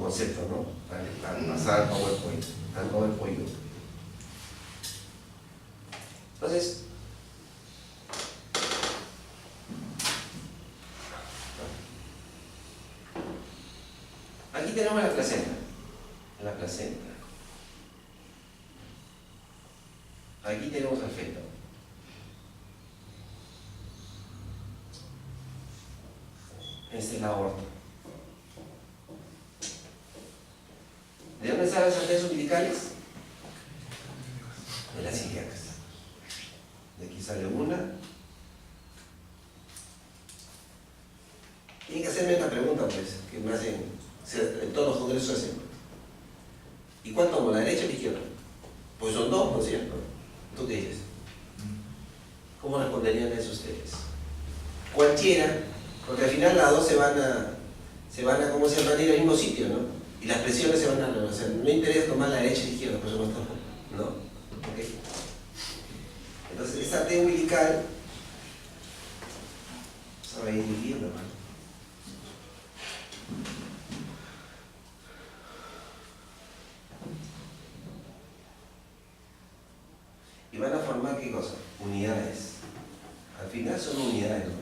concepto, ¿no? Al pasar al PowerPoint. Entonces, aquí tenemos la placenta. Aquí tenemos al feto. Esta es la aorta. ¿De dónde salen las arterias umbilicales? De las ilíacas. De aquí sale una. Tienen que hacerme esta pregunta, pues, que me hacen, en todos los congresos hacen. ¿Y cuál tomo, la derecha o la izquierda? Pues son dos, ¿no es cierto? ¿Tú qué dices? ¿Cómo responderían eso ustedes? Cualquiera, porque al final las dos se van a ¿cómo se llama? Ir al mismo sitio, ¿no? Y las presiones se van a reducir. No interesa tomar la derecha y la izquierda, por eso no está, ¿no? ¿Ok? Entonces, esta arteria umbilical se va a ir dividiendo, ¿no? Y van a formar, ¿qué cosa? Unidades. Al final son unidades, ¿no?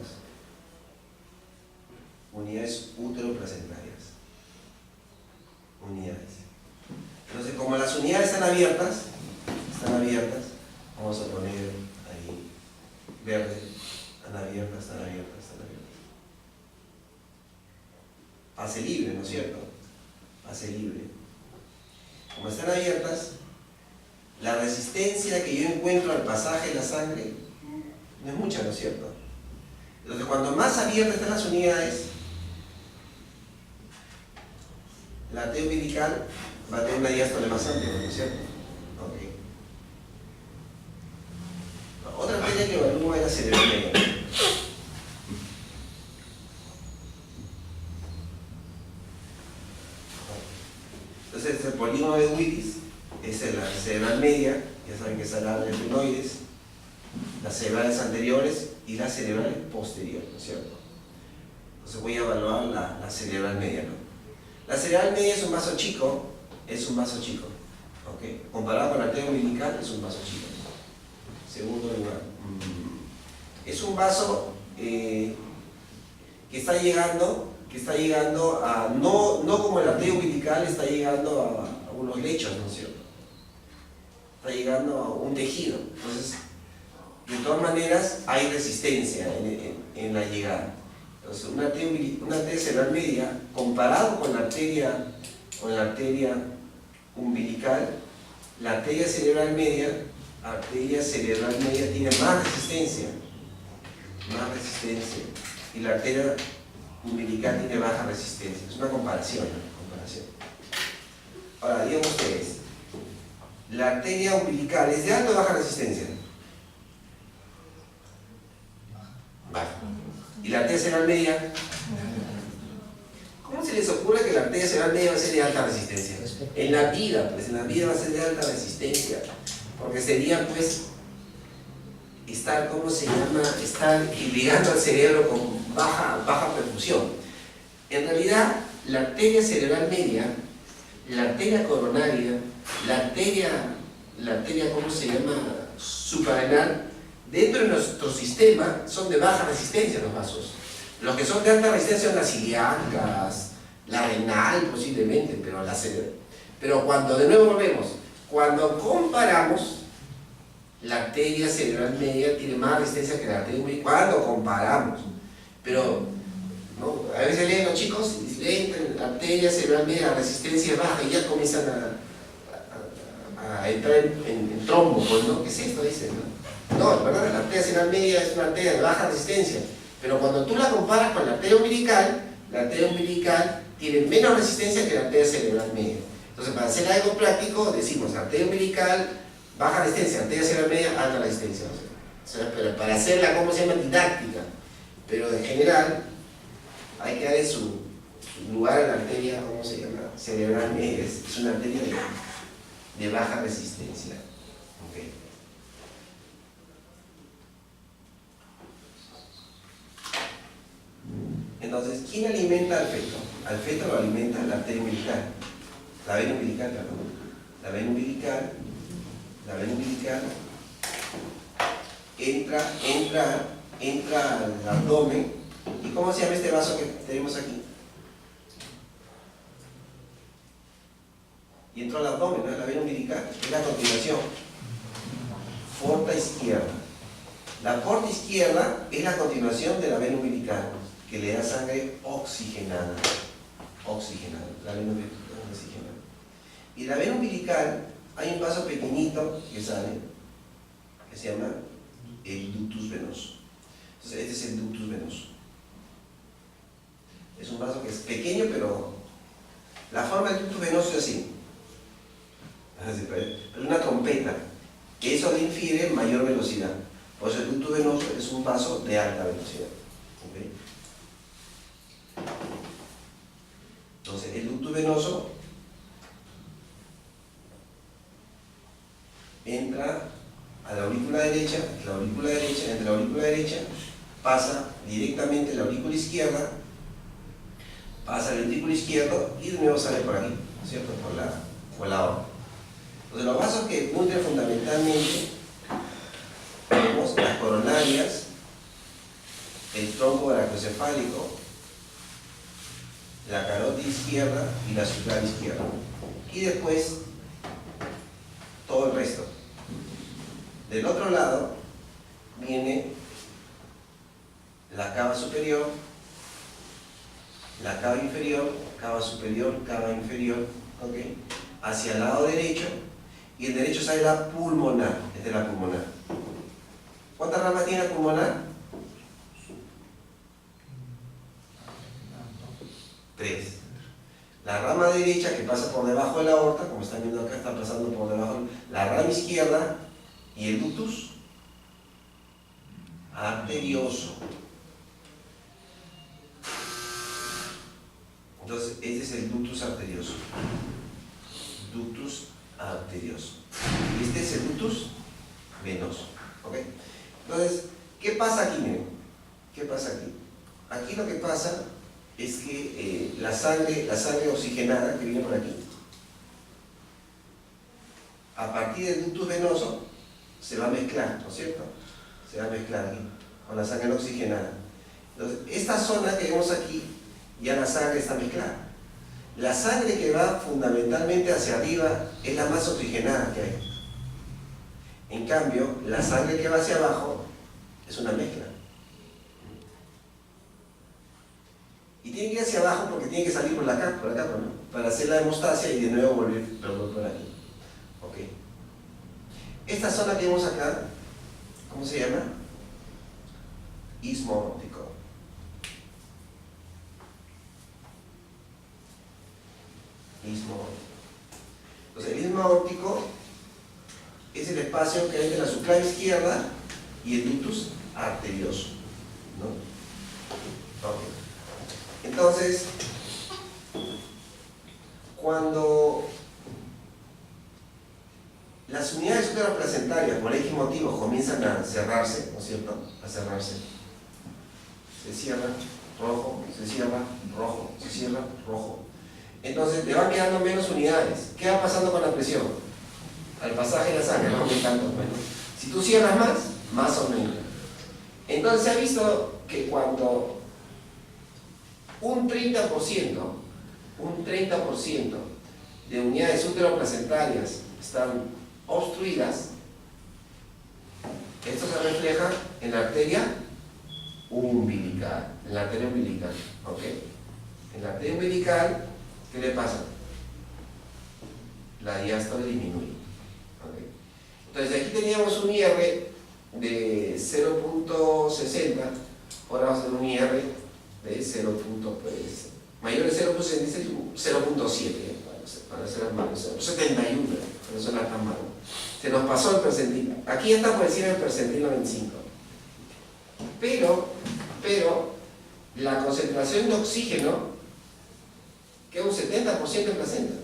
Unidades útero-placentarias. Unidades. Entonces, como las unidades están abiertas, vamos a poner ahí verde, están abiertas. Pase libre, ¿no es cierto? Pase libre. Como están abiertas, la resistencia que yo encuentro al pasaje de la sangre no es mucha, ¿no es cierto? Entonces, cuando más abiertas están las unidades, la arteria umbilical va a tener una diástole más amplia, ¿no es cierto? Okay. Otra arteria que evalúa es la cerebral media. Entonces, el polígono de Willis es la cerebral media, ya saben que es la de esfenoides, las cerebrales anteriores y las cerebrales posteriores, ¿no es cierto? Entonces voy a evaluar la cerebral media, ¿no? La cerebral media es un vaso chico, ¿okay? Comparado con la arteria umbilical es un vaso chico. Segundo lugar, es un vaso que está llegando a, no como la arteria umbilical, está llegando a unos lechos, ¿no es cierto? Está llegando a un tejido. Entonces, de todas maneras, hay resistencia en la llegada. Entonces, una arteria cerebral media, comparado con la arteria umbilical, la arteria cerebral media tiene más resistencia, y la arteria umbilical tiene baja resistencia. Es una comparación, Ahora, digan ustedes, ¿la arteria umbilical es de alta o baja resistencia? Baja. ¿Y la arteria cerebral media? ¿Cómo se les ocurre que la arteria cerebral media va a ser de alta resistencia? En la vida va a ser de alta resistencia, porque sería, pues, estar irrigando al cerebro con baja perfusión. En realidad, la arteria cerebral media, la arteria coronaria, la arteria, ¿cómo se llama? Suprarrenal, dentro de nuestro sistema son de baja resistencia los vasos. Los que son de alta resistencia son las ilíacas, la renal posiblemente, pero cuando, de nuevo volvemos, cuando comparamos, la arteria cerebral media tiene más resistencia que la arteria umbilical, cuando comparamos. Pero, ¿no? A veces leen los chicos, leen la arteria cerebral media, la resistencia es baja y ya comienzan a entrar en trombo, pues, ¿no? ¿Qué es esto? Dicen, ¿no? No, ¿verdad? La arteria cerebral media es una arteria de baja resistencia, pero cuando tú la comparas con la arteria umbilical tiene menos resistencia que la arteria cerebral media. Entonces, para hacer algo práctico, decimos arteria umbilical, baja resistencia, arteria cerebral media, alta resistencia. O sea, pero para hacerla, ¿cómo se llama? Didáctica. Pero en general, hay que darle su lugar a la arteria, ¿cómo se llama? Cerebral media. Es una arteria de baja resistencia. Okay. Entonces, ¿quién alimenta al feto? al feto lo alimenta la arteria umbilical, la vena umbilical, perdón. La vena umbilical entra al abdomen. ¿Y cómo se llama este vaso que tenemos aquí? Y entró al abdomen, ¿no? La vena umbilical, es la continuación. Porta izquierda. La porta izquierda es la continuación de la vena umbilical, que le da sangre oxigenada. La vena umbilical oxigenada. Y la vena umbilical, hay un vaso pequeñito que sale, que se llama el ductus venoso. Entonces, este es el ductus venoso. Es un vaso que es pequeño, pero la forma del ductus venoso es así. Es una trompeta, que eso le infiere mayor velocidad. Por eso el ductus venoso es un vaso de alta velocidad. ¿Okay? Entonces, el ductus venoso entra a la aurícula derecha, entre la aurícula derecha pasa directamente la aurícula izquierda, pasa el ventrículo izquierdo y de nuevo sale por aquí, ¿cierto? Por la aorta. Entonces, los vasos que nutren fundamentalmente tenemos las coronarias, el tronco brachiocefálico, la carótida izquierda y la subclavian izquierda. Y después todo el resto. Del otro lado viene la cava superior, la cava inferior, cava superior, cava inferior, ¿okay? Hacia el lado derecho, y el derecho sale la pulmonar. Esta es la pulmonar. ¿Cuántas ramas tiene la pulmonar? 3. La rama derecha, que pasa por debajo de la aorta, como están viendo acá, está pasando por debajo. La rama izquierda y el ductus arterioso. Entonces, este es el ductus arterioso. Ductus arterioso. Y este es el ductus venoso. ¿Ok? Entonces, ¿qué pasa aquí, miren? ¿Qué pasa aquí? Aquí lo que pasa es que la sangre oxigenada que viene por aquí, a partir del ductus venoso, se va a mezclar, ¿no es cierto? Se va a mezclar aquí, con la sangre oxigenada. Entonces, esta zona que vemos aquí, ya la sangre está mezclada. La sangre que va fundamentalmente hacia arriba es la más oxigenada que hay. En cambio, la sangre que va hacia abajo es una mezcla. Y tiene que ir hacia abajo porque tiene que salir por acá, ¿no? Para hacer la hemostasia y de nuevo volver por aquí. ¿Ok? Esta zona que vemos acá, ¿cómo se llama? Istmo aórtico. Istmo aórtico. Entonces, el istmo aórtico es el espacio que hay entre la subclavian izquierda y el ductus arterioso, ¿no? Ok. Entonces, cuando las unidades supraplacentarias por X motivo comienzan a cerrarse, ¿no es cierto? A cerrarse. Se cierra, rojo, se cierra, rojo, se cierra, rojo. Entonces, te van quedando menos unidades. ¿Qué va pasando con la presión? Al pasaje de la sangre va aumentando. Bueno, si tú cierras más aumenta. Entonces, se ha visto que cuando un 30% de unidades uteroplacentarias están obstruidas, esto se refleja en la arteria umbilical, ¿ok? En la arteria umbilical, ¿qué le pasa? La diástole disminuye, ¿ok? Entonces aquí teníamos un IR de 0.60, ahora vamos a tener un IR de 0. Mayor de 0.7, para ser más, 0.71, para sonar tan malo. Se nos pasó el percentil. Aquí está por encima del percentil 95. Pero la concentración de oxígeno queda un 70% en placenta.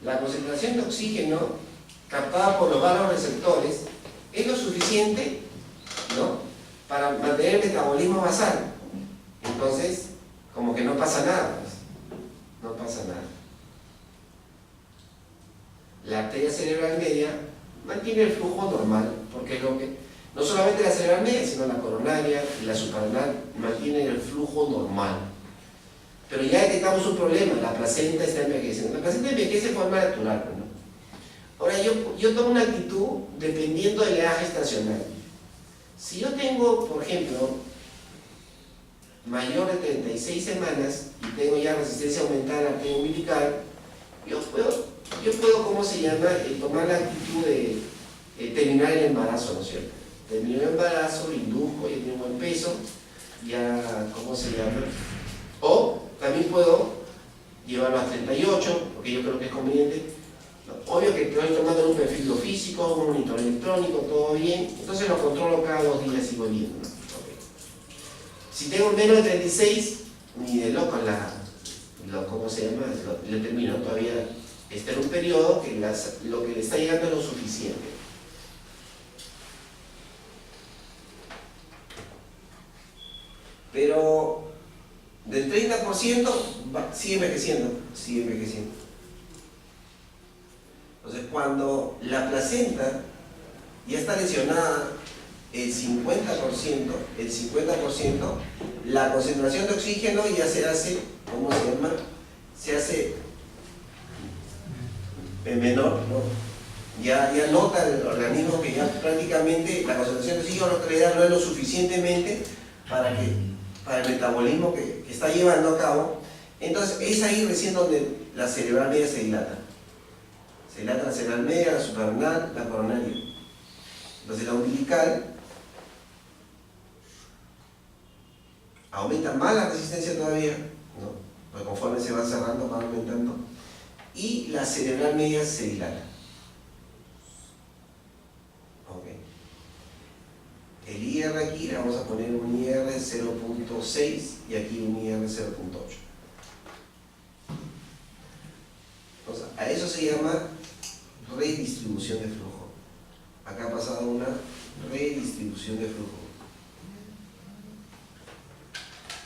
La concentración de oxígeno captada por los vasos receptores es lo suficiente, ¿no?, para mantener el metabolismo basal. Entonces, como que no pasa nada, pues. no pasa nada. La arteria cerebral media mantiene el flujo normal, porque es lo que, no solamente la cerebral media, sino la coronaria y la suprarrenal mantienen el flujo normal. Pero ya detectamos un problema, la placenta está envejeciendo. La placenta envejece de forma natural, ¿no? Ahora, yo tomo una actitud dependiendo de la edad gestacional. Si yo tengo, por ejemplo, mayor de 36 semanas y tengo ya resistencia aumentada a la arteria umbilical, yo puedo, ¿cómo se llama?, tomar la actitud de terminar el embarazo, ¿no es cierto? Termino el embarazo, lo induzco, ya tengo buen peso, ya, ¿cómo se llama? O también puedo llevarlo a 38, porque yo creo que es conveniente. Obvio que estoy tomando un perfil físico, un monitor electrónico, todo bien, entonces lo controlo cada 2 días y voy viendo, ¿no? Okay. Si tengo menos de 36, ni de loco ¿cómo se llama? Lo termino, todavía está en un periodo que lo que le está llegando es lo suficiente. Pero del 30% sigue envejeciendo. Entonces, cuando la placenta ya está lesionada el 50%, la concentración de oxígeno ya se hace, ¿cómo se llama? Se hace menor, ¿no? Ya nota el organismo que ya prácticamente la concentración de oxígeno que le da no es lo suficientemente para el metabolismo que está llevando a cabo. Entonces, es ahí recién donde la cerebral media se dilata. Se dilata la cerebral media, la suprarrenal, la coronaria. Entonces la umbilical aumenta más la resistencia todavía, ¿no? Porque conforme se va cerrando va aumentando. Y la cerebral media se dilata. Okay. El IR aquí le vamos a poner un IR 0.6 y aquí un IR 0.8. Entonces, a eso se llama redistribución de flujo. Acá ha pasado una redistribución de flujo.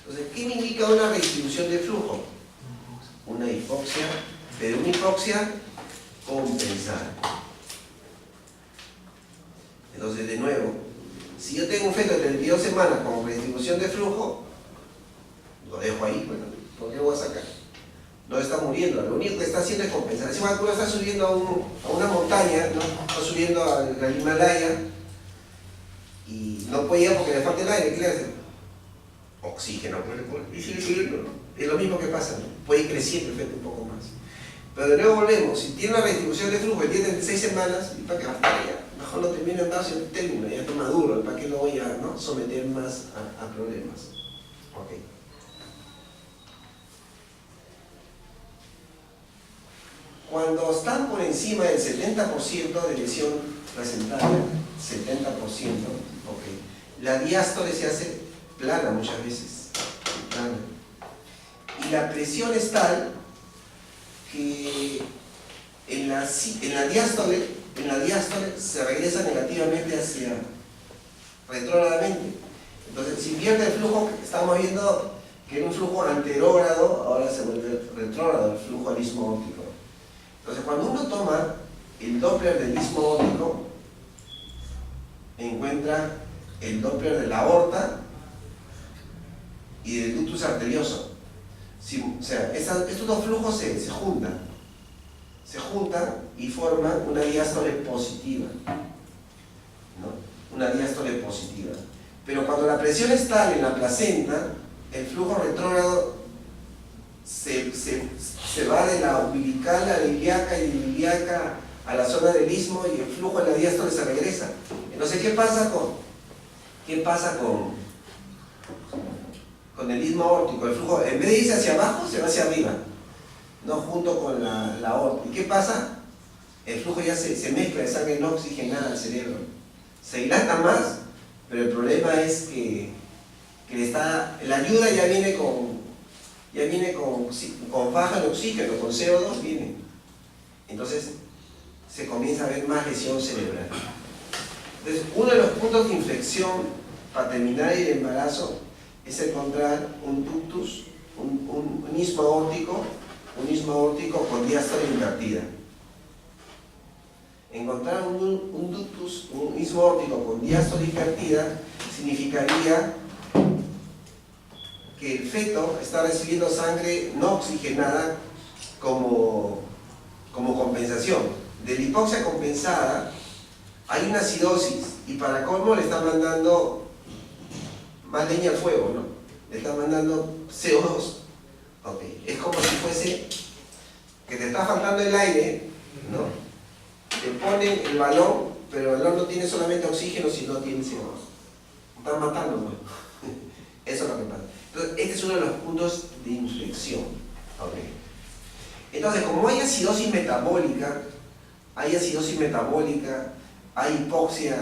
Entonces, ¿qué me indica una redistribución de flujo? Una hipoxia, pero una hipoxia compensada. Entonces, de nuevo, si yo tengo un feto de 32 semanas con redistribución de flujo, lo dejo ahí, bueno, ¿por qué lo voy a sacar? No está muriendo, lo único que está haciendo es compensar. Si uno está subiendo a una montaña, ¿no? Está subiendo al Himalaya y no puede ir porque le falta el aire, ¿qué le hace? Oxígeno, y sigue subiendo, ¿no? Es lo mismo que pasa, ¿no? Puede ir creciendo el feto un poco más. Pero de nuevo volvemos, si tiene una redistribución de flujo y tiene 6 semanas, ¿y para qué va a estar allá? Mejor lo termino en base en término, ya está maduro, ¿para qué lo voy a, ¿no?, someter más a problemas? Okay. Cuando están por encima del 70% de lesión placentaria, 70%, okay, la diástole se hace plana muchas veces, plana. Y la presión es tal que en la diástole se regresa negativamente hacia retrógradamente. Entonces, si pierde el flujo, estamos viendo que era un flujo anterógrado, ahora se vuelve retrógrado el flujo al istmo óptico. Entonces, cuando uno toma el Doppler del istmo óptico, encuentra el Doppler de la aorta y del ductus arterioso. O sea, estos dos flujos se juntan y forman una diástole positiva, ¿no? Una diástole positiva. Pero cuando la presión es tal en la placenta, el flujo retrógrado se va de la umbilical a la ilíaca y de la ilíaca a la zona del istmo y el flujo en la diástole se regresa. Entonces, ¿qué pasa con el istmo aórtico? El flujo, en vez de irse hacia abajo, se va hacia arriba, no junto con la aorta. ¿Y qué pasa? El flujo ya se mezcla de sangre no oxigenada al cerebro. Se dilata más, pero el problema es que la ayuda ya viene con baja de oxígeno, con CO2 viene. Entonces se comienza a ver más lesión cerebral. Entonces, uno de los puntos de inflexión para terminar el embarazo es encontrar un ductus, un istmo aórtico un istmo aórtico con diástole invertida. Encontrar un ductus, un istmo aórtico con diástole invertida, significaría que el feto está recibiendo sangre no oxigenada como compensación. De la hipoxia compensada hay una acidosis y para colmo le están mandando más leña al fuego, ¿no? Le están mandando CO2. Okay. Es como si fuese que te está faltando el aire, ¿no? Te ponen el balón, pero el balón no tiene solamente oxígeno, sino tiene CO2. Están matando, ¿no? Eso es lo que pasa. Entonces, este es uno de los puntos de inflexión. Okay. Entonces, como hay acidosis metabólica, hay hipoxia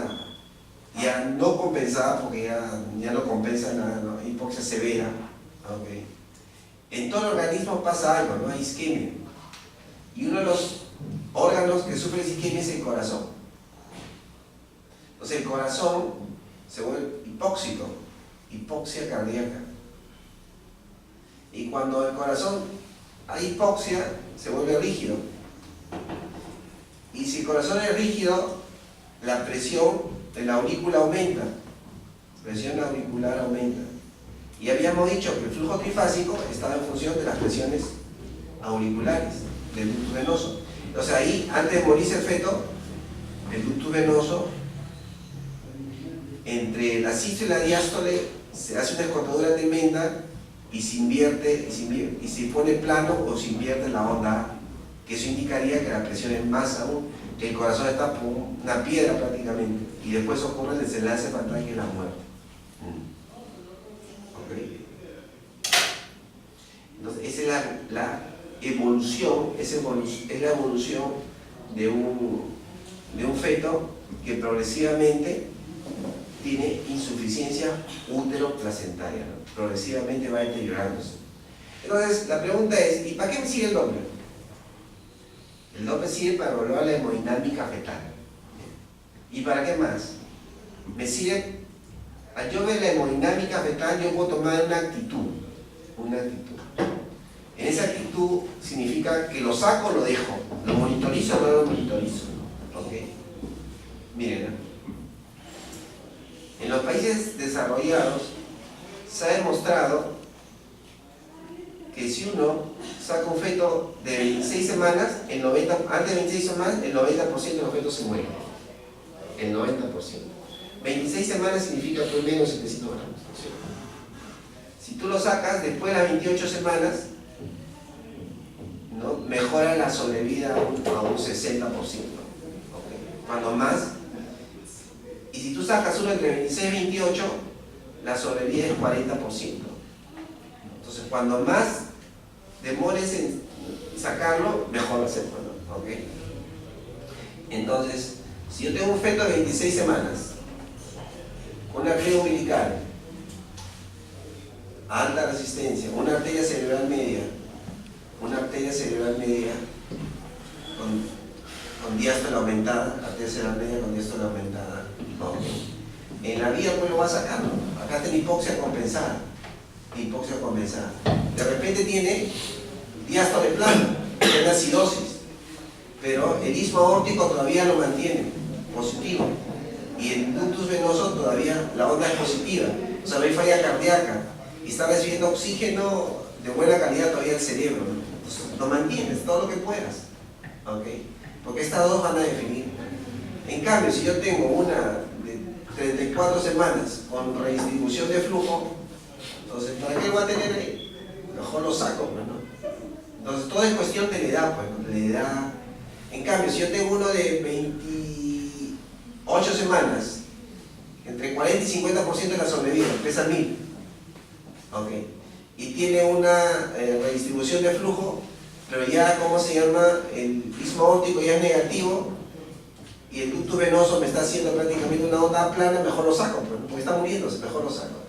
ya no compensada, porque ya no compensa nada, ¿no? Hipoxia severa. Okay. En todo el organismo pasa algo, ¿no? Hay isquemia. Y uno de los órganos que sufre isquemia es el corazón. Entonces el corazón se vuelve hipóxico, hipoxia cardíaca. Y cuando el corazón hay hipoxia, se vuelve rígido. Y si el corazón es rígido, la presión de la aurícula aumenta. La presión auricular aumenta. Y habíamos dicho que el flujo trifásico estaba en función de las presiones auriculares del ductus venoso. Entonces ahí, antes de morirse el feto, el ductus venoso, entre la sístole y la diástole, se hace una escotadura tremenda y se invierte, y se pone plano o se invierte la onda A, que eso indicaría que la presión es más aún, que el corazón está por una piedra prácticamente, y después ocurre el desenlace fatal que es la muerte. Okay. Entonces, esa es la evolución, es la evolución de un feto que progresivamente tiene insuficiencia útero-placentaria, ¿no? Progresivamente va deteriorándose. Entonces, la pregunta es, ¿y para qué me sirve el Doppler? El Doppler sirve para evaluar la hemodinámica fetal. ¿Y para qué más? Me sirve, al yo ver la hemodinámica fetal, yo puedo tomar una actitud. En esa actitud significa que lo saco o lo dejo, lo monitorizo o no lo monitorizo. ¿Okay? Miren, ¿no? En los países desarrollados se ha demostrado que si uno saca un feto de 26 semanas, antes de 26 semanas, el 90% de los fetos se mueren. El 90%. 26 semanas significa por menos 700 gramos. Si tú lo sacas después de las 28 semanas, ¿no? Mejora la sobrevida a un 60%. ¿Okay? Cuando más. Y si tú sacas uno entre 26 y 28, la sobrevida es 40%. Entonces, cuando más demores en sacarlo, mejor hacerlo, ¿no? ¿Okay? Entonces, si yo tengo un feto de 26 semanas, con una arteria umbilical, alta resistencia, una arteria cerebral media, con diástole aumentada, arteria cerebral media con diástole aumentada, ¿okay? En la vida pues lo va a sacar, ¿no? Acá tiene hipoxia compensada. De repente tiene diástole plano, tiene acidosis, pero el istmo aórtico todavía lo mantiene positivo y el ductus venoso todavía la onda es positiva, o sea, no hay falla cardíaca y está recibiendo oxígeno de buena calidad todavía el cerebro, ¿no? Entonces, lo mantienes todo lo que puedas, ¿okay? Porque estas dos van a definir. En cambio, si yo tengo una de 34 semanas con redistribución de flujo, entonces, ¿para qué lo voy a tener ahí? Mejor lo saco, ¿no? Entonces, todo es cuestión de la edad, pues, ¿no? La edad. En cambio, si yo tengo uno de 28 semanas, entre 40 y 50% de la sobrevida, pesa 1000, ¿okay? Y tiene una redistribución de flujo, pero ya, ¿cómo se llama? El istmo aórtico ya es negativo, y el ductus venoso me está haciendo prácticamente una onda plana, mejor lo saco, porque está muriéndose, mejor lo saco.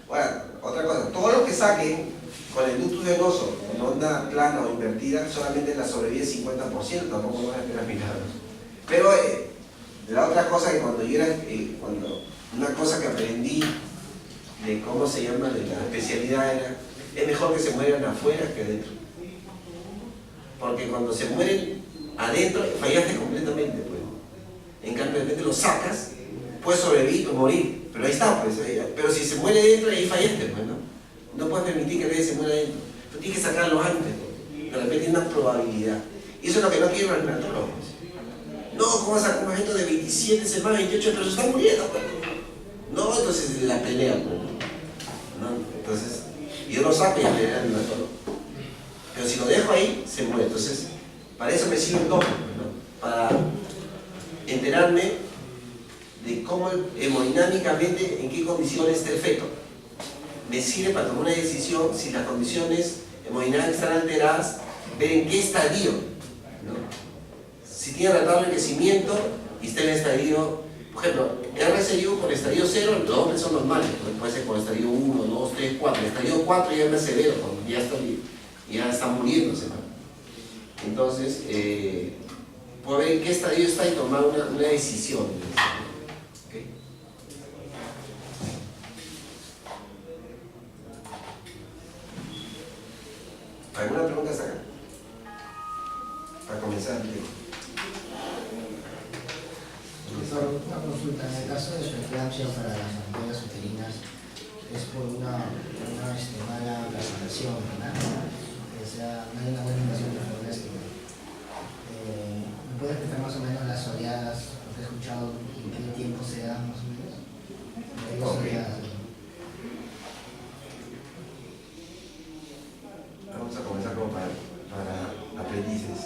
Ahora, otra cosa, todo lo que saquen con el ductus venoso en onda plana o invertida, solamente la sobrevida es 50%, tampoco van a esperar milagros. Pero la otra cosa que cuando yo era, una cosa que aprendí de cómo se llama, de la especialidad era, es mejor que se mueran afuera que dentro. Porque cuando se mueren adentro, fallaste completamente, pues. En cambio, de repente lo sacas, puedes sobrevivir o morir, pero ahí está, pues. Pero si se muere dentro, ahí fallaste, pues, ¿no? No puedes permitir que el bebé se muera dentro. Pero tienes que sacarlo antes, pues. De repente hay una probabilidad. Y eso es lo que no quiere el reanimatólogo, pues. No, ¿cómo vas a sacar un evento de 27 semanas, 28, pero se están muriendo, pues? No, entonces la pelea, pues. ¿No? Entonces, yo lo saco y ya le da el reanimatólogo. Pero si lo dejo ahí, se muere. Entonces, para eso me sirve el doble, ¿no? Para enterarme de cómo hemodinámicamente, en qué condiciones está el feto. Me sirve para tomar una decisión si las condiciones hemodinámicas están alteradas, ver en qué estadio, ¿no? Si tiene retardado el crecimiento y está en el estadio, por ejemplo, RSIU con estadio 0, los hombres son normales, puede ser con estadio 1, 2, 3, 4. El estadio 4 ya es más severo, cuando ya está muriéndose, ¿no? Entonces, puedo ver en qué estadio está y tomar una decisión. ¿Okay? ¿Alguna pregunta hasta acá? Para comenzar el tema. Una consulta, en el caso de su eclampsia para las ampollas uterinas, es por una mala presentación, ¿verdad? O sea, no hay una buena invasión trofeolástica. ¿Me puede explicar más o menos las oleadas, lo que he escuchado, y en qué tiempo se dan más o menos? Vamos a comenzar como para aprendices.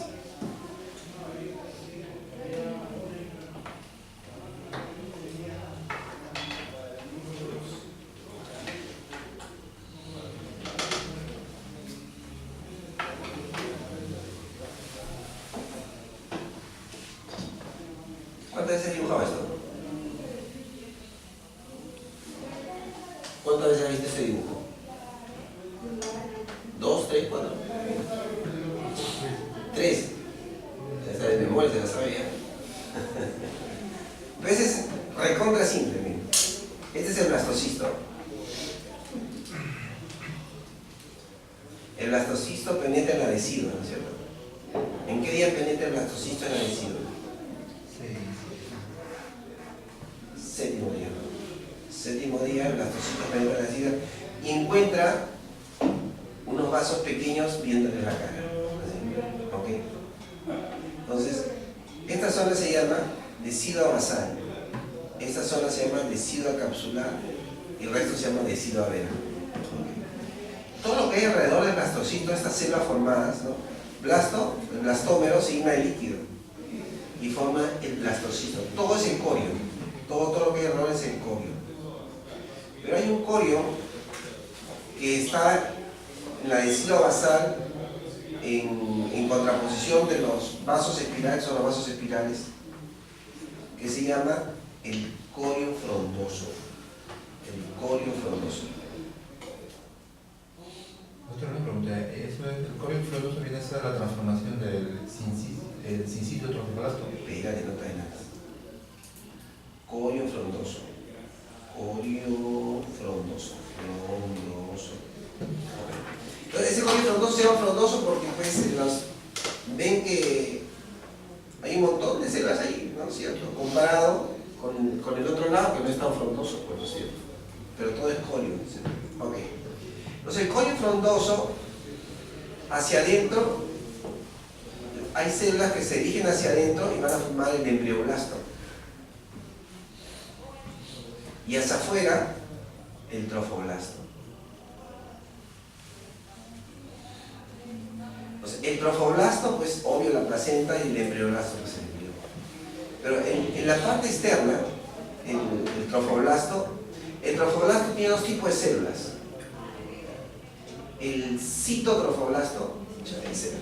¿Cuántas veces has dibujado esto? ¿Cuántas veces has visto ese dibujo? 2, 3, 4. 3. Esa de memoria se la sabe ya. Pues es recontra simple, miren. Este es el blastocisto. El blastocisto penetra en la vesícula, ¿no es cierto? ¿En qué día penetra el blastocisto en la vesícula? Séptimo día. Séptimo día, el blastocisto penetra en la vesícula y encuentra unos vasos pequeños viéndole la cara. ¿Okay? Entonces, esta zona se llama decidua basal, esta zona se llama decidua capsular y el resto se llama decidua vena. ¿Okay? Todo lo que hay alrededor del blastocito, estas células formadas, ¿no? El blastómero se llena de líquido y forma el blastocito. Todo es el corio, todo lo que hay alrededor es el corio. Pero hay un corio que está en la decidua basal en contraposición de los vasos espirales, son los vasos espirales, que se llama el corio frondoso. El corio frondoso. Otra pregunta, ¿eso es, el corio frondoso viene a ser la transformación del sincito trofoblasto? Espérate, no trae nada. Corio frondoso. Corio frondoso. Entonces, ese corio frondoso se llama frondoso porque pues, ven que hay un montón de células ahí, ¿no es cierto? Comparado con el otro lado que no es tan frondoso, pues, ¿no es cierto? Pero todo es corio, ¿cierto? Ok. Entonces, el corio frondoso, hacia adentro, hay células que se dirigen hacia adentro y van a formar el embrioblasto. Y hacia afuera, el trofoblasto. Entonces, el trofoblasto, pues obvio la placenta y el embrioblasto, pues el embrión. Pero en la parte externa, el trofoblasto tiene dos tipos de células. El citotrofoblasto, ahí se ve.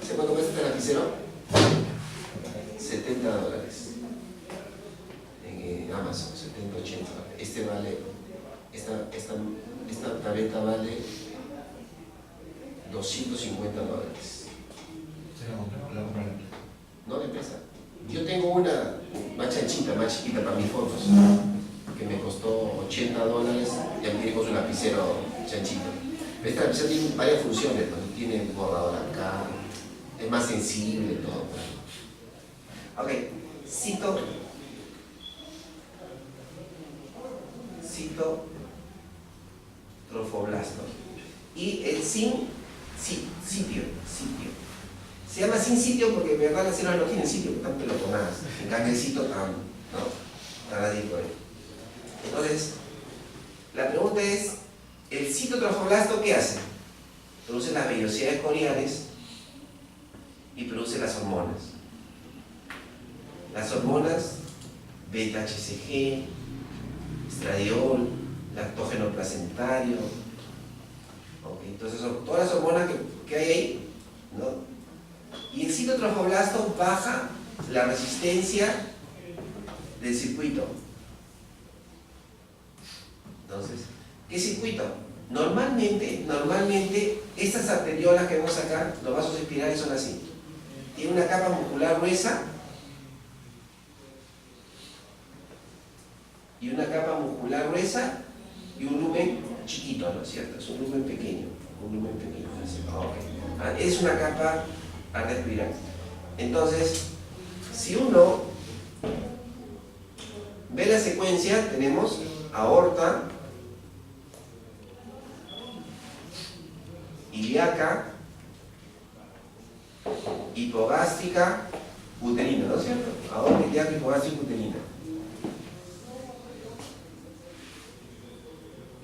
¿Se cuánto cuesta este lapicero? $70. En Amazon, 70, 80. Este vale, esta tableta vale $250. No le pesa. Yo tengo una más chanchita, más chiquita para mis fotos, que me costó $80, ya viene con su lapicero chanchito. Este lapicero tiene varias funciones, ¿no? Tiene borrador acá, es más sensible, todo. Ok, citotrofoblasto. Y el sitio. Se llama sin sitio porque en verdad las células no tienen sitio, están pelotonadas. En cambio el cito tan, ¿no? Tan así por ahí. Entonces, la pregunta es, ¿el citotrofoblasto qué hace? Produce las vellosidades coriales y produce las hormonas. Las hormonas beta-HCG, estradiol, lactógeno placentario. Okay, entonces son todas las hormonas que hay ahí, ¿no? Y el citotrofoblasto baja la resistencia del circuito. Entonces, ¿qué circuito? Normalmente estas arteriolas que vemos acá, los vasos espirales son así. Tiene una capa muscular gruesa y una capa muscular gruesa y un lumen chiquito, ¿no es cierto? Es un lumen pequeño, así. Okay. Es una capa arteria espiral. Entonces, si uno ve la secuencia, tenemos aorta, ilíaca, hipogástrica, uterina, ¿no es cierto? Aorta, ilíaca, hipogástrica, uterina.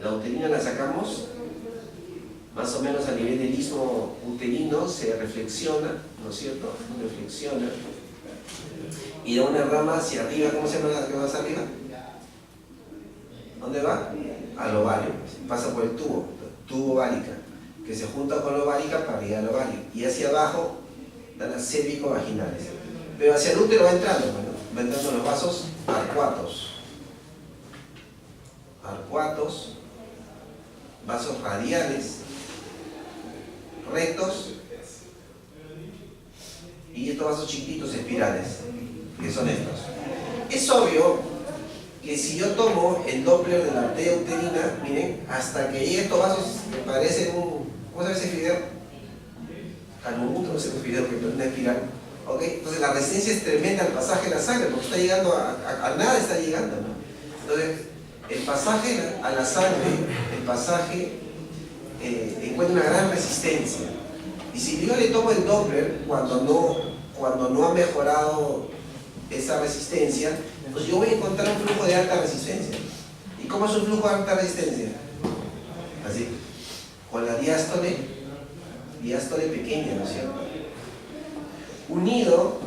La uterina la sacamos más o menos a nivel del istmo uterino, se reflexiona, ¿no es cierto? Reflexiona. Y da una rama hacia arriba, ¿cómo se llama la que va hacia arriba? ¿Dónde va? Al ovario, pasa por el tubo ovárica, que se junta con la ovárica para llegar al ovario. Y hacia abajo dan las cérvico-vaginales. Pero hacia el útero va entrando, bueno, va entrando los vasos arcuatos. Vasos radiales, rectos y estos vasos chiquitos espirales, que son estos. Es obvio que si yo tomo el Doppler de la arteria uterina, miren, hasta que llegue estos vasos me parecen un... ¿Cómo se llama ese fideo? Calmumuto, no sé qué fideo, que es una espiral. ¿Ok? Entonces la resistencia es tremenda al pasaje de la sangre, porque está llegando a nada, está llegando, ¿no? Entonces, el pasaje a la sangre, encuentra una gran resistencia. Y si yo le tomo el Doppler cuando no ha mejorado esa resistencia, pues yo voy a encontrar un flujo de alta resistencia. ¿Y cómo es un flujo de alta resistencia? Así, con la diástole pequeña, ¿no es cierto? Unido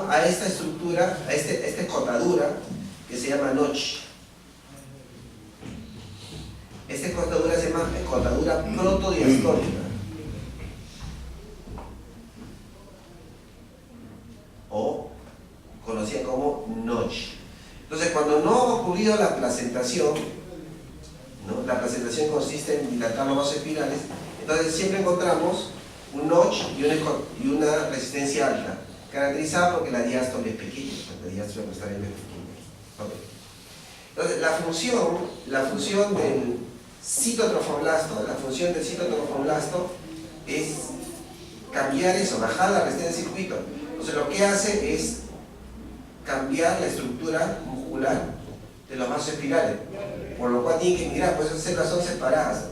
a esta estructura, a esta escotadura que se llama notch. Esta escotadura se llama escotadura protodiastólica. O conocida como notch. Entonces, cuando no ha ocurrido la placentación, ¿no? La placentación consiste en dilatar los vasos espirales, entonces siempre encontramos un notch y una resistencia alta, caracterizada porque la diástole es pequeña, la diástole está bien pequeña. Okay. Entonces, la función del citotrofoblasto, es cambiar eso, bajar la resistencia del circuito. Entonces, lo que hace es cambiar la estructura muscular de los vasos espirales, por lo cual tiene que migrar, pues esas células son separadas.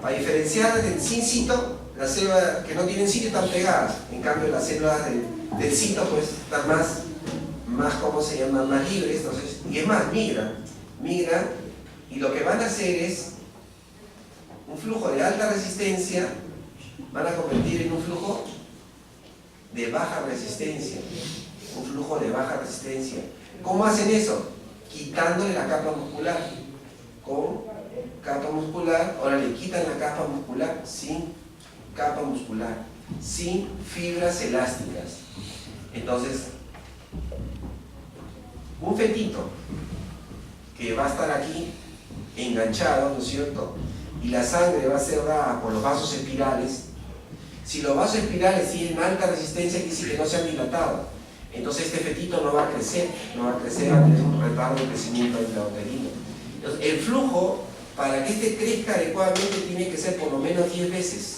Para diferenciar del sin cito, las células que no tienen sitio están pegadas, en cambio las células del cito pues están más ¿cómo se llama? Más libres, entonces, y es más, migran, y lo que van a hacer es un flujo de alta resistencia, van a convertir en un flujo de baja resistencia, ¿Cómo hacen eso? Quitándole la capa muscular. Con capa muscular, ahora le quitan la capa muscular, sin capa muscular, sin fibras elásticas. Entonces, un fetito que va a estar aquí enganchado, ¿no es cierto? Y la sangre va a ser dada por los vasos espirales. Si los vasos espirales tienen alta resistencia, quiere decir que no se han dilatado. Entonces este fetito no va a crecer, va a tener un retardo de crecimiento intrauterino. Entonces el flujo, para que este crezca adecuadamente, tiene que ser por lo menos 10 veces.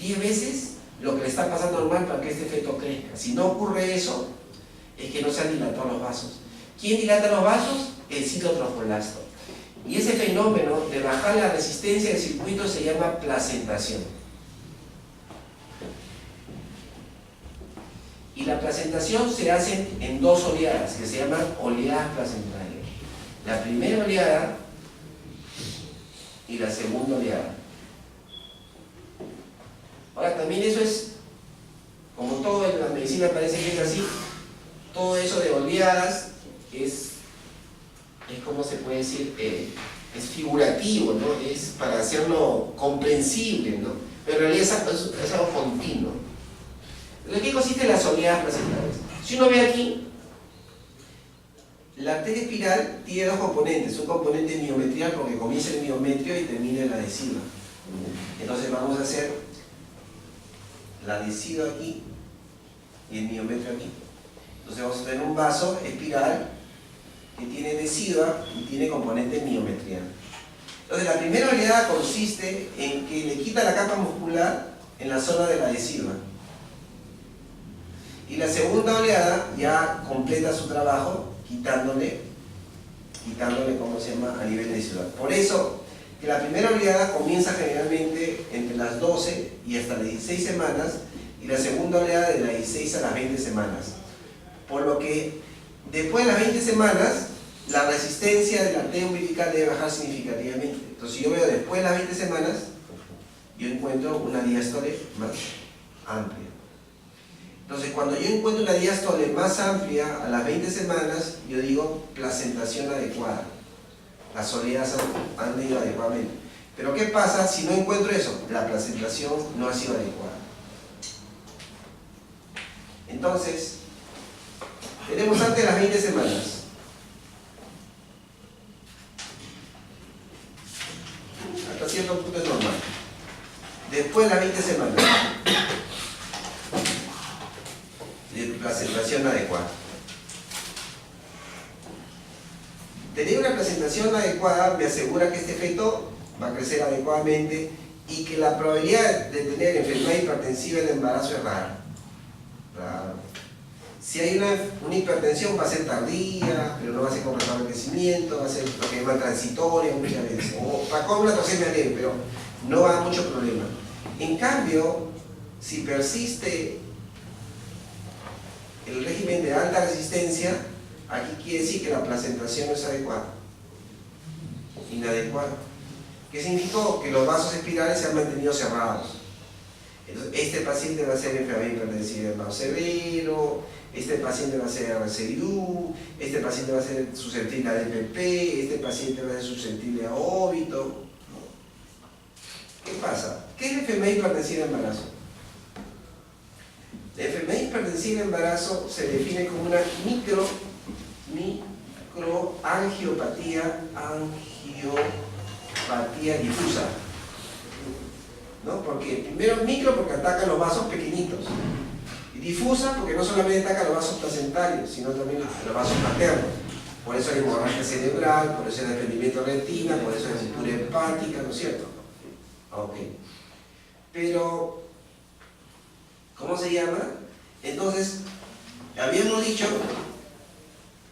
10 veces lo que le está pasando normal para que este feto crezca. Si no ocurre eso, es que no se han dilatado los vasos. ¿Quién dilata los vasos? El citotrofolasto. Y ese fenómeno de bajar la resistencia del circuito se llama placentación. Y la placentación se hace en dos oleadas, que se llaman oleadas placentarias. La primera oleada y la segunda oleada. Ahora, también eso es, como todo en la medicina parece que es así, todo eso de oleadas es como se puede decir, es figurativo, ¿no? Es para hacerlo comprensible, ¿no? Pero en realidad es algo continuo. ¿De qué consisten las oleadas placentarias? Si uno ve aquí, la arteria espiral tiene dos componentes, un componente miometrial porque comienza el miometrio y termina en la adhesiva. Entonces vamos a hacer la adhesiva aquí y el miometrio aquí. Entonces vamos a tener un vaso espiral que tiene adhesiva y tiene componente miometrial. Entonces la primera oleada consiste en que le quita la capa muscular en la zona de la adhesiva. Y la segunda oleada ya completa su trabajo quitándole, ¿cómo se llama?, a nivel adhesiva. Por eso que la primera oleada comienza generalmente entre las 12 y hasta las 16 semanas y la segunda oleada de las 16 a las 20 semanas. Por lo que después de las 20 semanas la resistencia de la arteria umbilical debe bajar significativamente. Entonces si yo veo después de las 20 semanas, yo encuentro una diástole más amplia. Entonces cuando yo encuentro una diástole más amplia a las 20 semanas, yo digo placentación adecuada. Las oleadas han ido adecuadamente. Pero ¿qué pasa si no encuentro eso? La placentación no ha sido adecuada. Entonces, tenemos antes de las 20 semanas. Hasta cierto punto es normal. Después de las 20 semanas, de placentación adecuada. Tener una placentación adecuada me asegura que este feto va a crecer adecuadamente y que la probabilidad de tener enfermedad hipertensiva en el embarazo es rara. Si hay una hipertensión va a ser tardía, pero no va a ser con retardo de crecimiento, va a ser lo que llaman transitoria muchas veces, o con una toxemia leve, pero no va a dar mucho problema. En cambio, si persiste el régimen de alta resistencia, aquí quiere decir que la placentación no es adecuada, inadecuada. ¿Qué significó? Que los vasos espirales se han mantenido cerrados. Entonces, este paciente va a ser enfermedad hipertensiva de embarazo severo, este paciente va a ser RCIU, este paciente va a ser susceptible a DPP, este paciente va a ser susceptible a óbito. ¿Qué pasa? ¿Qué es la enfermedad hipertensiva de embarazo? La enfermedad hipertensiva de embarazo se define como una microangiopatía difusa. ¿No? Porque primero micro porque ataca los vasos pequeñitos. Y difusa porque no solamente ataca los vasos placentarios, sino también los vasos maternos. Por eso hay hemorragia cerebral, por eso hay desprendimiento de retina, por eso hay cintura hepática, ¿no es cierto? Ok. Pero, ¿cómo se llama? Entonces, habíamos dicho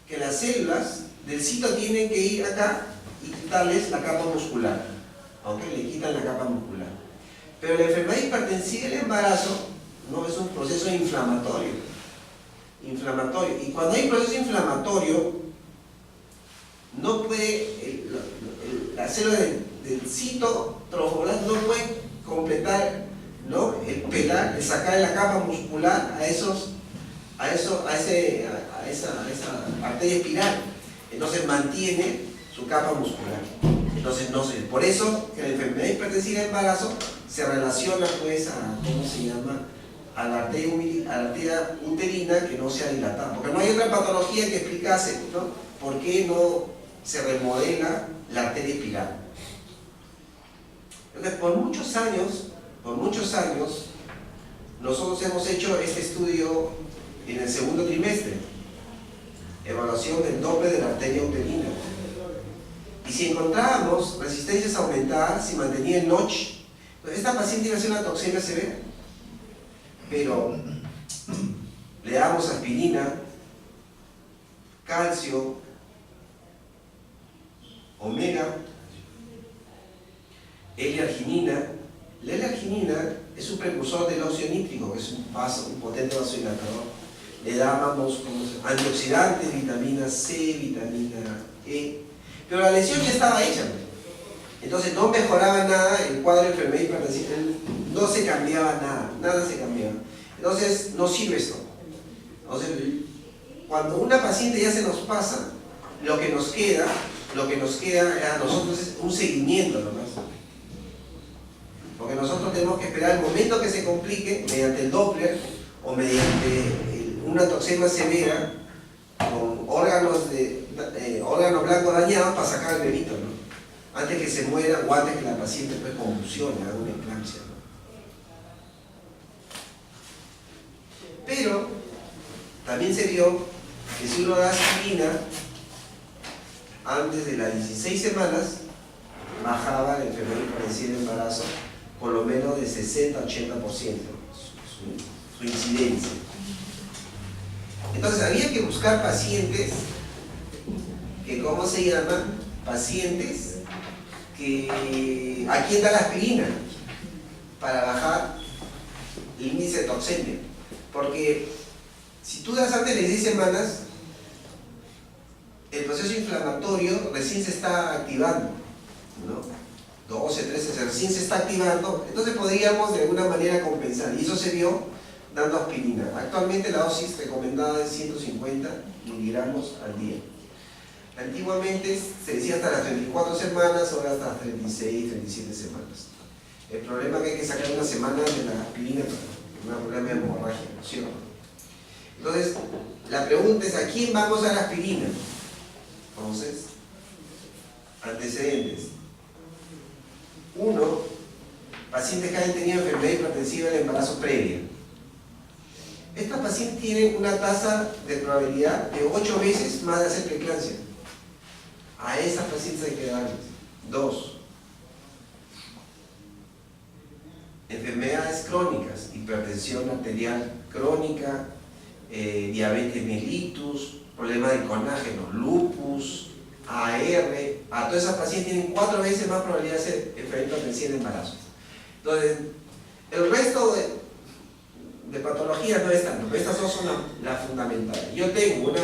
que las células del cito tienen que ir acá y quitarles la capa muscular. ¿Ok? Le quitan la capa muscular. Pero la enfermedad hipertensiva del embarazo no es un proceso inflamatorio. Y cuando hay un proceso inflamatorio, no puede, la célula del citotrofoblasto no puede completar, ¿no?, el pelar, el sacar la capa muscular a esa arteria espiral. Entonces mantiene su capa muscular. Entonces no sé, por eso que la enfermedad hipertensiva del embarazo se relaciona pues a la arteria uterina que no se ha dilatado, porque no hay otra patología que explicase, ¿no?, por qué no se remodela la arteria espiral. Entonces por muchos años nosotros hemos hecho este estudio en el segundo trimestre. Evaluación del Doppler de la arteria uterina. Y si encontrábamos resistencias aumentadas, si mantenía el notch, esta paciente iba a ser una toxemia severa. Pero le damos aspirina, calcio, omega, L-arginina. La L-arginina es un precursor del óxido nítrico, que es un potente vasodilatador. Le dábamos antioxidantes, vitamina C, vitamina E. Pero la lesión ya estaba hecha. Entonces no mejoraba nada el cuadro de enfermedad hipertensiva, no se cambiaba nada, nada se cambiaba. Entonces no sirve esto. Entonces, cuando una paciente ya se nos pasa, lo que nos queda a nosotros es un seguimiento nomás. Porque nosotros tenemos que esperar el momento que se complique mediante el Doppler o mediante una toxemia severa con órganos blancos dañados para sacar el bebito, ¿no? Antes que se muera o antes que la paciente pues convulsione, haga una eclampsia, ¿no? Pero también se vio que si uno da aspirina antes de las 16 semanas, bajaba la enfermedad hipertensiva del embarazo por lo menos de 60 a 80% su incidencia. Entonces había que buscar pacientes que, ¿cómo se llaman? Pacientes que a quién da la aspirina para bajar el índice de toxemia. Porque si tú das antes de 10 semanas, el proceso inflamatorio recién se está activando, ¿no? 12, 13, recién se está activando, entonces podríamos de alguna manera compensar, y eso se vio dando aspirina. Actualmente la dosis recomendada es 150 miligramos al día. Antiguamente se decía hasta las 34 semanas, ahora hasta las 36, 37 semanas. El problema es que hay que sacar una semana de la aspirina para un problema de hemorragia, ¿no es cierto? Entonces, la pregunta es, ¿a quién vamos a dar aspirina? Entonces, antecedentes. 1. Pacientes que hayan tenido enfermedad hipertensiva del embarazo previa. Estas pacientes tienen una tasa de probabilidad de 8 veces más de hacer preeclampsia. A esas pacientes hay que darles. 2. Enfermedades crónicas, hipertensión arterial crónica, diabetes mellitus, problemas de colágeno, lupus, AR, a todas esas pacientes tienen 4 veces más probabilidad de ser enfermedad hipertensiva de embarazo. Entonces, el resto de patologías no están, pero estas dos son las fundamentales. Yo tengo una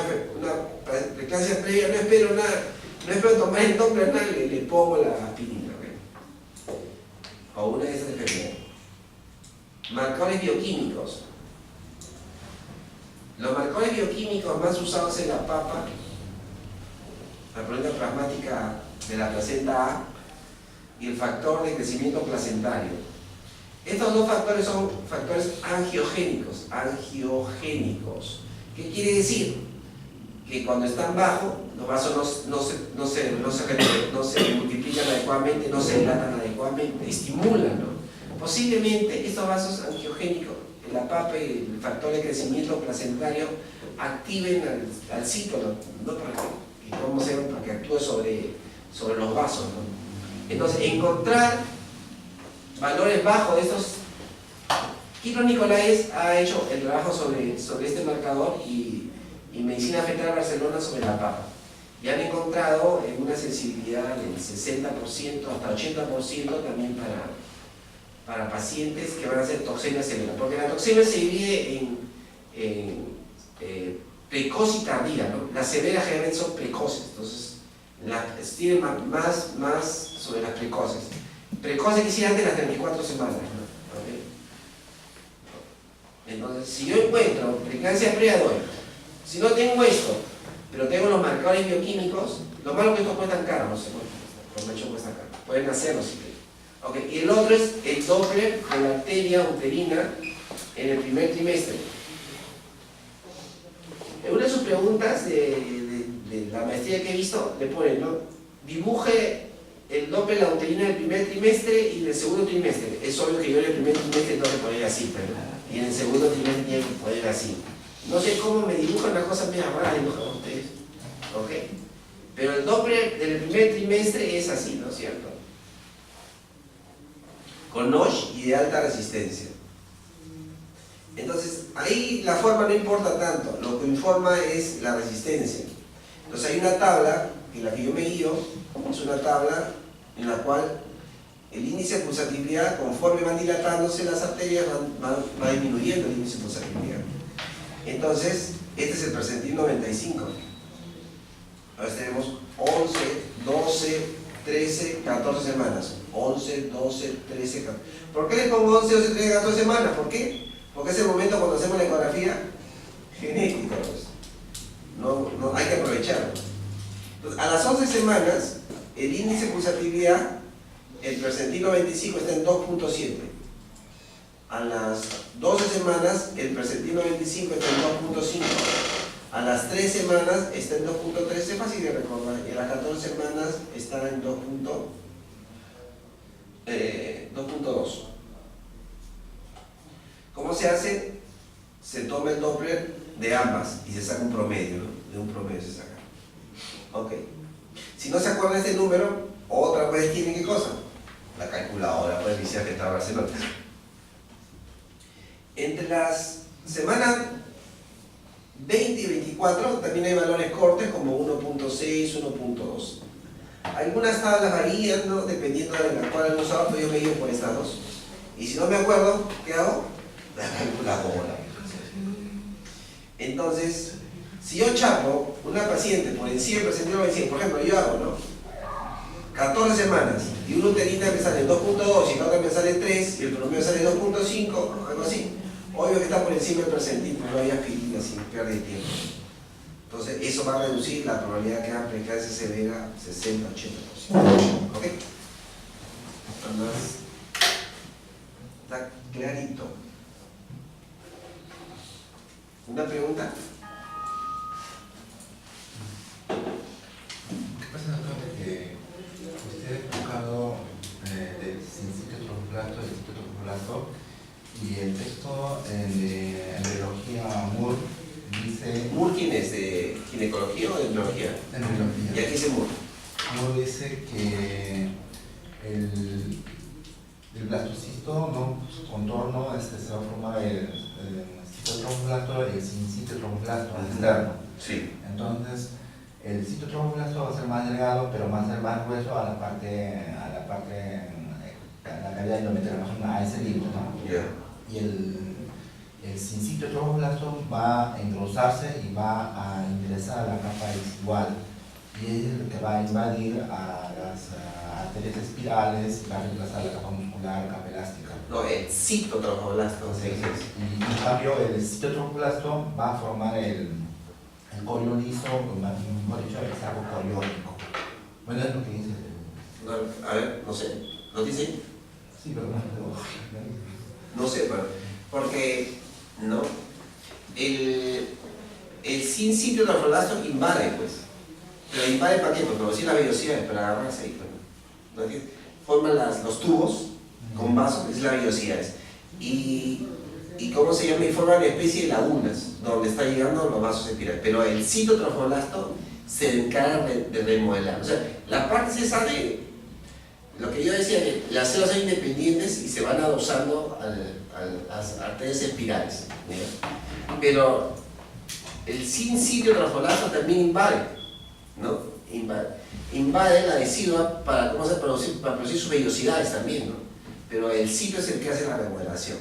preeclampsia previa, no espero nada, no espero tomar el Doppler, le pongo la aspirina, ¿okay? O una de esas enfermedades. Marcadores bioquímicos. Los marcadores bioquímicos más usados en la papa, la proteína plasmática de la placenta A y el factor de crecimiento placentario. Estos dos factores son factores angiogénicos. ¿Qué quiere decir? Que cuando están bajos, los vasos no se multiplican adecuadamente, no se dilatan adecuadamente, estimulan, ¿no? Posiblemente estos vasos angiogénicos, la papa y el factor de crecimiento placentario, activen al cito, ¿no? Para que actúe sobre los vasos, ¿no? Entonces, encontrar valores bajos de estos. Kiro Nicolás ha hecho el trabajo sobre este marcador y Medicina Fetal Barcelona sobre la papa. Y han encontrado una sensibilidad del 60% hasta 80% también para pacientes que van a hacer toxemia severa. Porque la toxemia se divide en precoz y tardía, ¿no? Las severas generalmente son precoces, entonces tienen más sobre las precoces. Precoces que hicieron antes de las 34 semanas, ¿no? ¿Okay? Entonces, si yo encuentro preeclampsia previa, doy. Si no tengo esto, pero tengo los marcadores bioquímicos, lo malo es que estos cuestan caro, no sé cuánto, por hecho cuesta caro. Pueden hacerlo si quieren. Okay. Y el otro es el Doppler de la arteria uterina en el primer trimestre. En una de sus preguntas de la maestría que he visto, le ponen, ¿no? Dibuje el Doppler de la uterina del primer trimestre y del segundo trimestre. Es obvio que yo en el primer trimestre tengo que poner así, pero y en el segundo trimestre tiene que poner así. No sé cómo me dibujan las cosas medio raras, dibujan ustedes. ¿Ok? Pero el Doppler del primer trimestre es así, ¿no es cierto? Con notch y de alta resistencia. Entonces, ahí la forma no importa tanto, lo que informa es la resistencia. Entonces hay una tabla, en la que yo me guío, es una tabla en la cual el índice de pulsatividad, conforme van dilatándose las arterias, va disminuyendo el índice de pulsatividad. Entonces, este es el percentil 95. Entonces tenemos 11, 12, 13, 14 semanas. 11, 12, 13, 14. ¿Por qué le pongo 11, 12, 13, 14 semanas? ¿Por qué? Porque es el momento cuando hacemos la ecografía genética. Pues. No, hay que aprovecharlo. Entonces, a las 11 semanas, el índice de pulsatividad, el percentil 95 está en 2.7. A las 12 semanas, el percentil 95 está en 2.5. A las 3 semanas está en 2.3, es fácil de recordar. Y a las 14 semanas está en 2.2. ¿Cómo se hace? Se toma el Doppler de ambas y se saca un promedio, ¿no? De un promedio se saca. Ok. Si no se acuerdan de este número, otra vez tienen ¿qué cosa? La calculadora, pueden iniciar que está Barcelona. Entre las semanas 20 y 24 también hay valores cortes como 1.6, 1.2. Algunas tablas varían, ¿no? Dependiendo de la cual han usado, pero yo me guío por estas dos. Y si no me acuerdo, ¿qué hago? La calculadora. Entonces, si yo chapo una paciente por encima del percentil 95, por ejemplo, yo hago, ¿no? 14 semanas y una uterina me sale 2.2 y la otra me sale 3 y el promedio sale 2.5, algo así. Obvio que está por encima del percentil, pero no hay aspirina sin perder tiempo. Entonces, eso va a reducir la probabilidad que haga preeclampsia severa 60-80%. ¿Ok? Además, está clarito. ¿Una pregunta? ¿Qué pasa, doctor, de que usted ha tocado del sincito tromblasto, del sincito tromblasto, y el texto de embriología Moore dice... ¿Moore quién es? ¿De ginecología o de embriología? Embriología. ¿Y aquí dice Moore? Moore dice que el blastocisto, ¿no? Su contorno se va a formar el citotromblasto y el sincitotromblasto externo. Sí. Entonces, el citotromblasto va a ser más delgado, pero va a ser más grueso a la cavidad endometrial, a ese límite, ¿no? Yeah. Y el sincitotromblasto va a engrosarse y va a ingresar a la capa desigual. Y es el que va a invadir a las arterias espirales y va a reemplazar la capa muscular, capa elástica. No, el citotromblasto. Sí. Y en cambio, el citotromblasto va a formar el corio liso, mejor dicho, el saco coriónico. Bueno, es lo que dice. No, a ver, no sé. ¿Lo dice? Sí, pero No sé, porque no. El sincitotromblasto invade, pues. Pero invade para qué? Porque producir las vellosidades para agarrarse ahí. ¿No entiendes? Forman los tubos con vasos, es las vellosidades. Y ¿cómo se llama? Y forman una especie de lagunas donde están llegando los vasos espirales. Pero el citotromblasto se encarga de remodelar. O sea, la parte esa de lo que yo decía, que las células son independientes y se van adosando a las arterias espirales. ¿Ya? Pero el sincitotromblasto también invade, ¿no? Invade la decidua para producir sus vellosidades también, ¿no? Pero el sitio es el que hace la remodelación,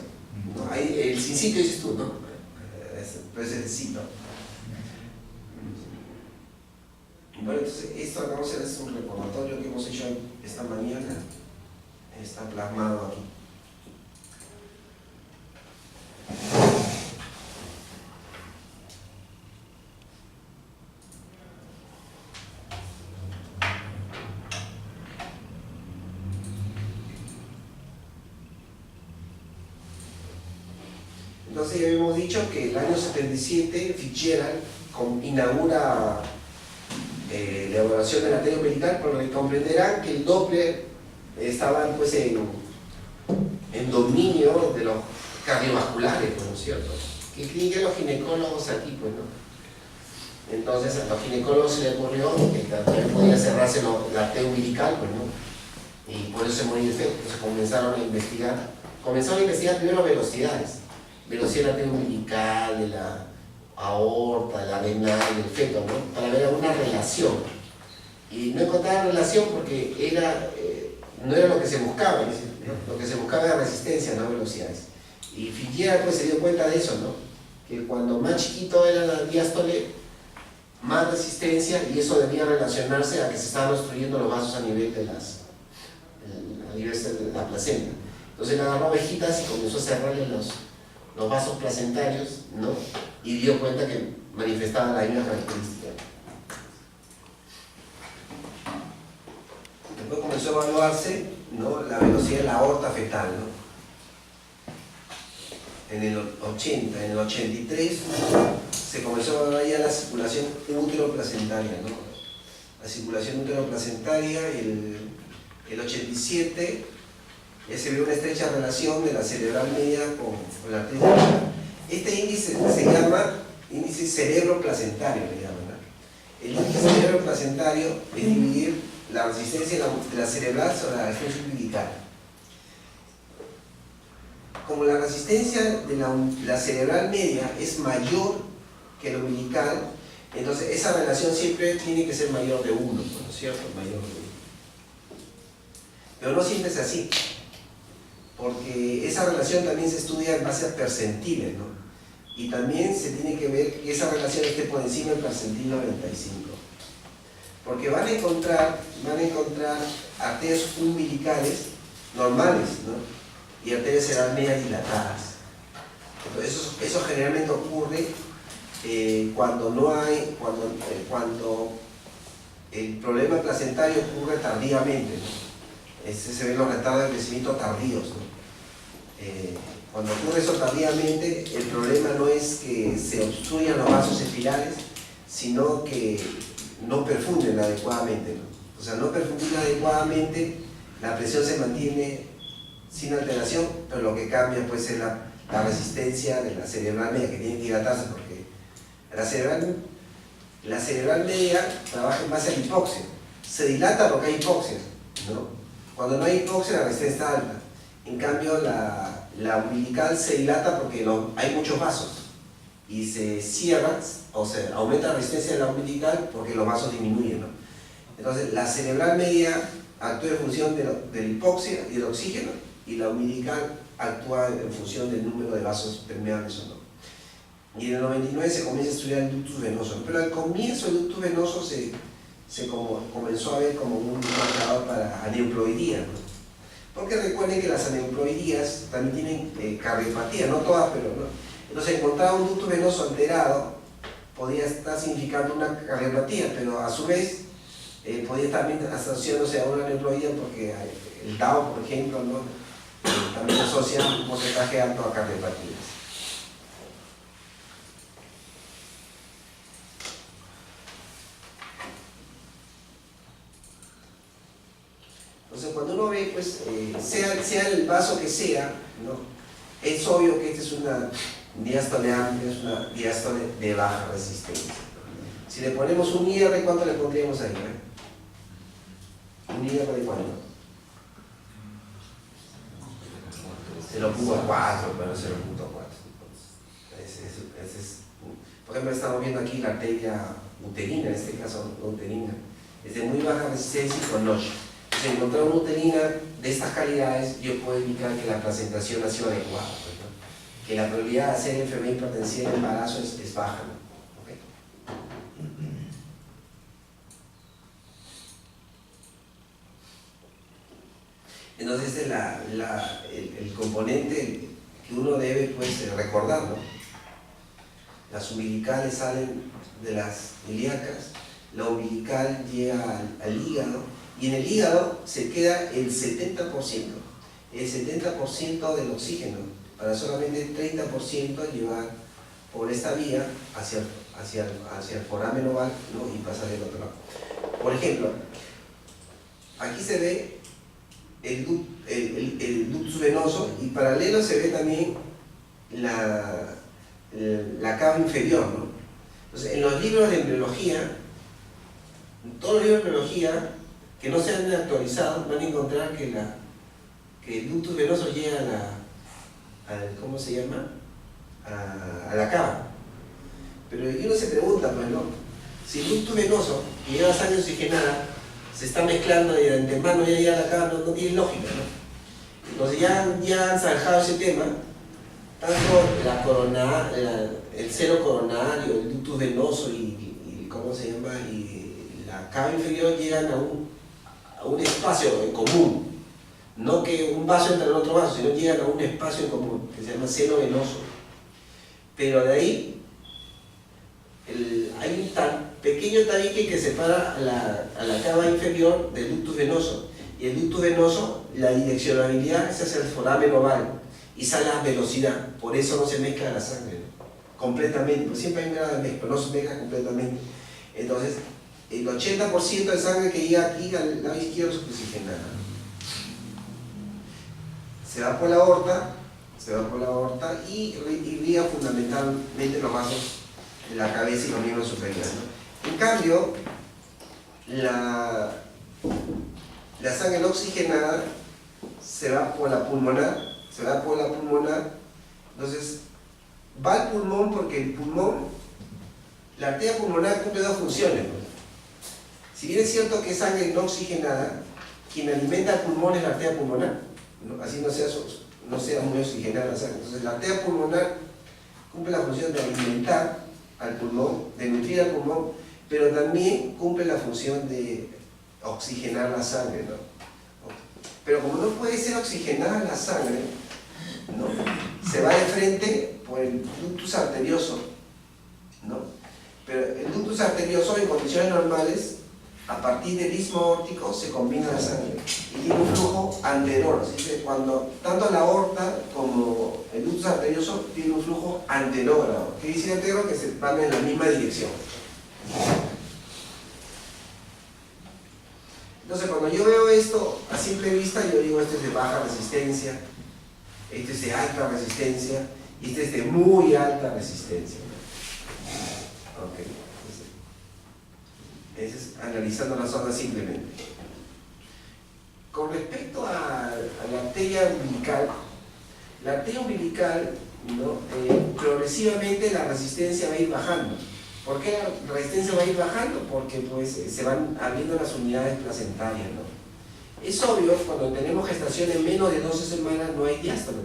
¿no? Ahí, el sin sitio dices tú, ¿no? Pues es el sitio. Bueno, entonces esto acabamos de hacer es un recordatorio que hemos hecho esta mañana. Está plasmado aquí. Entonces ya habíamos dicho que el año 77 Fitzgerald inaugura la elaboración de la arteria umbilical, porque comprenderán que el Doppler estaba pues en dominio de los cardiovasculares, ¿no es cierto? que tienen que los ginecólogos aquí, pues, ¿no? Entonces a los ginecólogos se les ocurrió que también podía cerrarse la arteria umbilical, pues, ¿no? Y por eso se moría el feto. Entonces comenzaron a investigar primero velocidades, velocidad de la arteria umbilical, de la aorta, de la renal, del feto, ¿no? Para ver alguna relación. Y no encontraban relación porque no era lo que se buscaba, ¿no? Lo que se buscaba era resistencia, no velocidades. Y Figueira pues se dio cuenta de eso, ¿no? Que cuando más chiquito era la diástole, más resistencia, y eso debía relacionarse a que se estaban obstruyendo los vasos a nivel de la placenta. Entonces le agarró abejitas y comenzó a cerrarle los vasos placentarios, ¿no? Y dio cuenta que manifestaban la misma característica. Después comenzó a evaluarse, ¿no?, la velocidad de la aorta fetal, ¿no? En el 80, en el 83 se comenzó a evaluar ya la circulación útero-placentaria, ¿no? La circulación útero-placentaria, el 87 ya se vio una estrecha relación de la cerebral media con la arteria umbilical. Este índice se llama índice cerebro-placentario, le llaman, ¿no? El índice cerebro-placentario es dividir la resistencia de la cerebral sobre la región umbilical. Como la resistencia de la cerebral media es mayor que la umbilical, entonces esa relación siempre tiene que ser mayor de 1, ¿no es cierto? Mayor de 1. Pero no siempre es así, porque esa relación también se estudia en base a percentiles, ¿no? Y también se tiene que ver que esa relación esté por encima del percentil 95. Porque van a encontrar arterias umbilicales normales, ¿no?, y arterias cerebral media dilatadas. Entonces eso generalmente ocurre cuando el problema placentario ocurre tardíamente, ¿no? Se ven los retardos de crecimiento tardíos, ¿no? Cuando ocurre eso tardíamente, el problema no es que se obstruyan los vasos espirales, sino que no perfunden adecuadamente, ¿no? O sea, no perfunden adecuadamente, la presión se mantiene sin alteración, pero lo que cambia pues es la resistencia de la cerebral media, que tiene que dilatarse, porque la cerebral media trabaja en base a la hipoxia. Se dilata porque hay hipoxia, ¿no? Cuando no hay hipoxia, la resistencia está alta. En cambio, la umbilical se dilata porque hay muchos vasos y se cierra, o sea, aumenta la resistencia de la umbilical porque los vasos disminuyen, ¿no? Entonces, la cerebral media actúa en función de la hipoxia y del oxígeno, y la umbilical actúa en función del número de vasos permeables o no. Y en el 99 se comienza a estudiar el ductus venoso, pero al comienzo el ductus venoso se comenzó a ver como un marcador para aneuploidía, ¿no? Porque recuerden que las aneuploidías también tienen cardiopatía, no todas, pero no. Entonces encontrar un ductus venoso alterado podía estar significando una cardiopatía, pero a su vez podía estar también asociándose a una aneuploidía porque el DAO, por ejemplo, ¿no?, también asocia un porcentaje alto a cardiopatías. Entonces, cuando uno ve, pues, sea el vaso que sea, ¿no?, es obvio que esta es una diástole amplia, es una diástole de baja resistencia. Si le ponemos un IR, ¿cuánto le pondríamos ahí? ¿Un IR de cuánto? 0.4, pero 0.4. Por ejemplo, estamos viendo aquí la arteria uterina, en este caso uterina, es de muy baja resistencia y con noche. Si encontrar una uterina de estas calidades, yo puedo indicar que la placentación ha sido adecuada, ¿no?, que la probabilidad de hacer enfermedad hipertensiva en embarazo es baja, ¿no? ¿Okay? Entonces este es el componente que uno debe, pues, recordar, ¿no? Las umbilicales salen de las ilíacas, la umbilical llega al hígado, y en el hígado se queda el 70% del oxígeno, para solamente el 30% llevar por esta vía hacia el foramen oval, ¿no?, y pasar del otro lado. Por ejemplo, aquí se ve el ductus venoso, y paralelo se ve también la cava inferior, ¿no? Entonces, en los libros de embriología, en todos los libros de embriología que no se han actualizado, van a encontrar que el ductus venoso llega ¿cómo se llama? A la cava. Pero uno se pregunta, pues, ¿no? Si el ductus venoso que lleva sangre oxigenada se está mezclando y de antemano ya llega a la cava, no tiene lógica, ¿no? Entonces ya han zanjado ese tema, tanto el seno coronario, el ductus venoso y ¿cómo se llama? Y la cava inferior llegan a un espacio en común. No que un vaso entre en otro vaso, sino llegan a un espacio en común, que se llama seno venoso. Pero de ahí hay un pequeño tabique que separa a la cava inferior del ductus venoso. Y el ductus venoso, la direccionabilidad es hacia el foramen oval y sale a velocidad. Por eso no se mezcla la sangre, ¿no? Completamente, pues siempre hay un grado de mezcla, no se mezcla completamente. Entonces, el 80% de sangre que llega aquí al lado izquierdo es oxigenada. Se va por la aorta y irriga fundamentalmente los vasos de la cabeza y los miembros superiores, ¿no? En cambio, la sangre no oxigenada se va por la pulmonar, entonces va al pulmón porque el pulmón, la arteria pulmonar cumple dos funciones, ¿no? Si bien es cierto que es sangre no oxigenada, quien alimenta al pulmón es la arteria pulmonar, ¿no? Así no sea muy oxigenada la sangre. Entonces la arteria pulmonar cumple la función de alimentar al pulmón, de nutrir al pulmón, pero también cumple la función de oxigenar la sangre, ¿no? Pero como no puede ser oxigenada la sangre, ¿no? Se va de frente por el ductus arterioso, ¿no? Pero el ductus arterioso en condiciones normales, a partir del istmo aórtico se combina la sangre y tiene un flujo anterior, así que cuando tanto la aorta como el ductus arterioso tiene un flujo anterógrado. ¿Qué dice anterógrado? Que se van en la misma dirección. Entonces, cuando yo veo esto a simple vista, yo digo, este es de baja resistencia, este es de alta resistencia y este es de muy alta resistencia. Okay. Ese es analizando la zona simplemente. Con respecto a la arteria umbilical, ¿no? Progresivamente la resistencia va a ir bajando. ¿Por qué la resistencia va a ir bajando? Porque pues, se van abriendo las unidades placentarias, ¿no? Es obvio, cuando tenemos gestaciones menos de 12 semanas no hay diástole.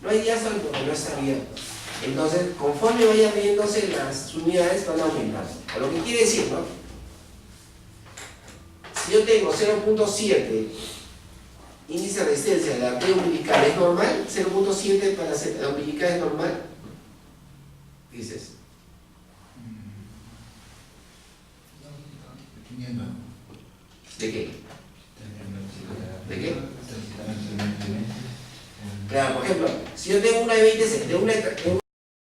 No hay diástole porque no está abierto. Entonces, conforme vayan abriéndose las unidades van a aumentar. O lo que quiere decir, ¿no? Si yo tengo 0.7 índice de resistencia de la arteria umbilical, ¿es normal? 0.7 para la umbilical es normal. Dices. ¿De qué? ¿De qué? Claro, por ejemplo, si yo tengo una de 20,